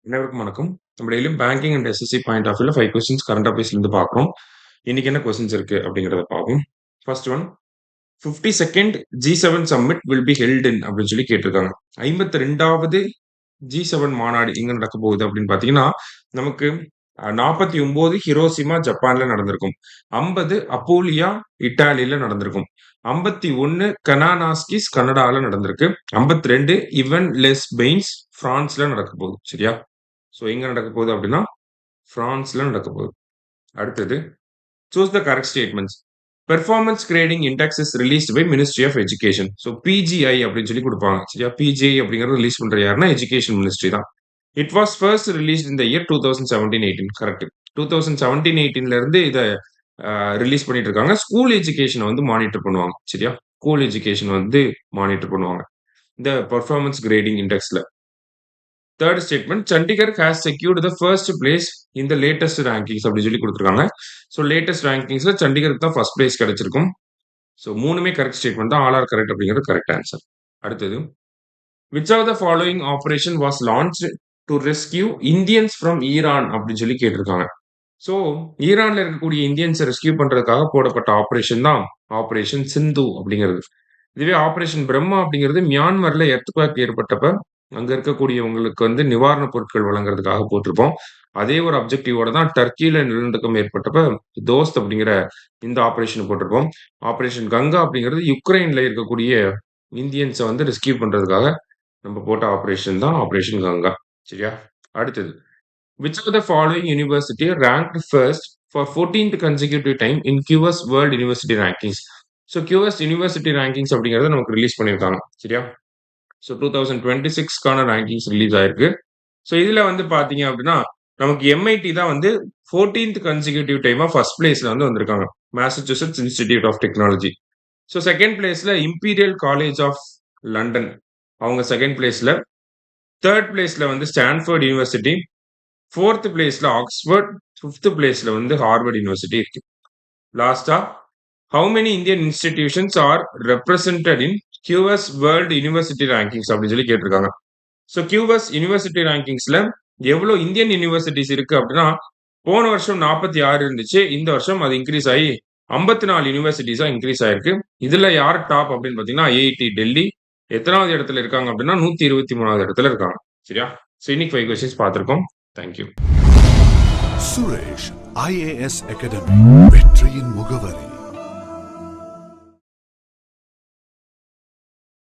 அனைவருக்கும் வணக்கம். நம்ம டெய்லியும் banking and SSC point of வியூல 5 கொஸ்டின்ஸ் கரண்ட் அஃபேர்ஸ்லேருந்து பார்க்குறோம். இன்னைக்கு என்ன கொஸ்டின்ஸ் இருக்கு அப்படிங்கிறத பார்ப்போம். First one 52nd G7 summit will be held in அப்படின்னு சொல்லி கேட்டிருக்காங்க. 52வது G7 மாநாடு எங்க நடக்க போகுது அப்படின்னு பார்த்தீங்கன்னா, நமக்கு 49 ஹிரோஷிமா ஜப்பான்ல நடந்திருக்கும். 50 அப்போலியா இட்டாலியில நடந்திருக்கும். 51 கனானாஸ்கிஸ் கனடால நடந்திருக்கு. 52 இவன் லெஸ் பெயின்ஸ் பிரான்ஸ்ல நடக்க போகுது. சரியா? ஸோ எங்க நடக்க போகுது அப்படின்னா பிரான்ஸ்ல நடக்க போகுது. அடுத்தது choose the correct statements. Performance grading index is released by ministry of education. So PGI அப்படின்னு சொல்லி கொடுப்பாங்க. சரியா? பிஜிஐ அப்படிங்கிறது ரிலீஸ் பண்ற யாருன்னா எஜுகேஷன் மினிஸ்ட்ரி தான். It was first released in the year 2017-18. Correct. 2017-18ல இருந்து இதை ரிலீஸ் பண்ணிட்டு இருக்காங்க. ஸ்கூல் எஜுகேஷனை வந்து மானிட்டர் பண்ணுவாங்க. சரியா? ஸ்கூல் எஜுகேஷன் வந்து மானிட்டர் பண்ணுவாங்க இந்த பெர்ஃபார்மன்ஸ் கிரேடிங் இண்டெக்ஸ்ல. Third statement, Chandigarh has secured the first place in the latest rankings அப்படின்னு சொல்லி கொடுத்துருக்காங்க. ஸோ லேட்டஸ்ட் ரேங்கிங்ஸ்ல சண்டிகருக்கு தான் ஃபர்ஸ்ட் பிளேஸ் கிடைச்சிருக்கும். ஸோ மூணுமே கரெக்ட் ஸ்டேட்மெண்ட் தான். ஆல் ஆர் கரெக்ட் அப்படிங்கிறது கரெக்ட் ஆன்சர். அடுத்தது, which of the following operation was launched to rescue Indians from Iran அப்படின்னு சொல்லி கேட்டிருக்காங்க. ஸோ ஈரான்ல இருக்கக்கூடிய இந்தியன்ஸை ரெஸ்கியூ பண்றதுக்காக போடப்பட்ட ஆபரேஷன் தான் ஆபரேஷன் சிந்து அப்படிங்கிறது. இதுவே ஆபரேஷன் பிரம்மா அப்படிங்கிறது மியான்மர்ல எர்த்குவேக் ஏற்பட்டப்ப அங்க இருக்கக்கூடியவங்களுக்கு வந்து நிவாரணப் பொருட்கள் வழங்குறதுக்காக போட்டிருப்போம். அதே ஒரு அப்ஜெக்டிவோட தான் டர்க்கியில நிலநடுக்கம் ஏற்பட்டப்ப தோஸ்த் அப்படிங்கிற இந்த ஆபரேஷன் போட்டிருப்போம். ஆபரேஷன் கங்கா அப்படிங்கிறது யுக்ரைன்ல இருக்கக்கூடிய இந்தியன்ஸை வந்து ரெஸ்கியூ பண்றதுக்காக நம்ம போட்ட ஆபரேஷன் தான் ஆபரேஷன் கங்கா. சரியா? அடுத்தது, which of the following university ranked first for 14th consecutive time in QS World University Rankings? So QS university rankings அப்படிங்கறத நமக்கு ரிலீஸ் பண்ணியிருக்காங்க. சரியா? ஸோ 2026க்கான ரேங்கிங்ஸ் ரிலீஸ் ஆயிருக்கு. ஸோ இதுல வந்து பாத்தீங்க அப்படின்னா நமக்கு MIT தான் வந்து 14th கன்சிக்யூட்டிவ் டைமா ஃபர்ஸ்ட் பிளேஸ்ல வந்து வந்திருக்காங்க. Massachusetts institute of technology. So second பிளேஸ்ல இம்பீரியல் காலேஜ் ஆஃப் லண்டன் அவங்க செகண்ட் பிளேஸ்ல. தேர்ட் பிளேஸ்ல வந்து ஸ்டான்ஃபோர்ட் யூனிவர்சிட்டி. ஃபோர்த் பிளேஸ்ல ஆக்ஸ்போர்ட். ஃபிஃப்த் பிளேஸ்ல வந்து ஹார்வர்ட் யூனிவர்சிட்டி இருக்கு. லாஸ்டா, how many Indian institutions are represented in QS world university rankings அப்படின்னு சொல்லி கேட்டிருக்காங்க. ஸோ QS யூனிவர்சிட்டி ரேங்கிங்ஸ்ல எவ்வளவு இந்தியன் யூனிவர்சிட்டிஸ் இருக்கு அப்படின்னா, போன வருஷம் 46 இருந்துச்சு. இந்த வருஷம் அது இன்க்ரீஸ் ஆகி 54 யூனிவர்சிட்டிஸா இன்க்ரீஸ் ஆயிருக்கு. இதுல யார் டாப் அப்படின்னு பாத்தீங்கன்னா ஐஐடி டெல்லி. எத்தனாவது இடத்துல இருக்காங்க அப்படின்னா 123வது இடத்துல இருக்காங்க. சரியா? ஸோ இன்னைக்கு 5 கொஸ்டின்ஸ் பார்த்திருக்கோம். தேங்க்யூ. சுரேஷ் IAS அகாடமி, வெற்றியின் முகவரி.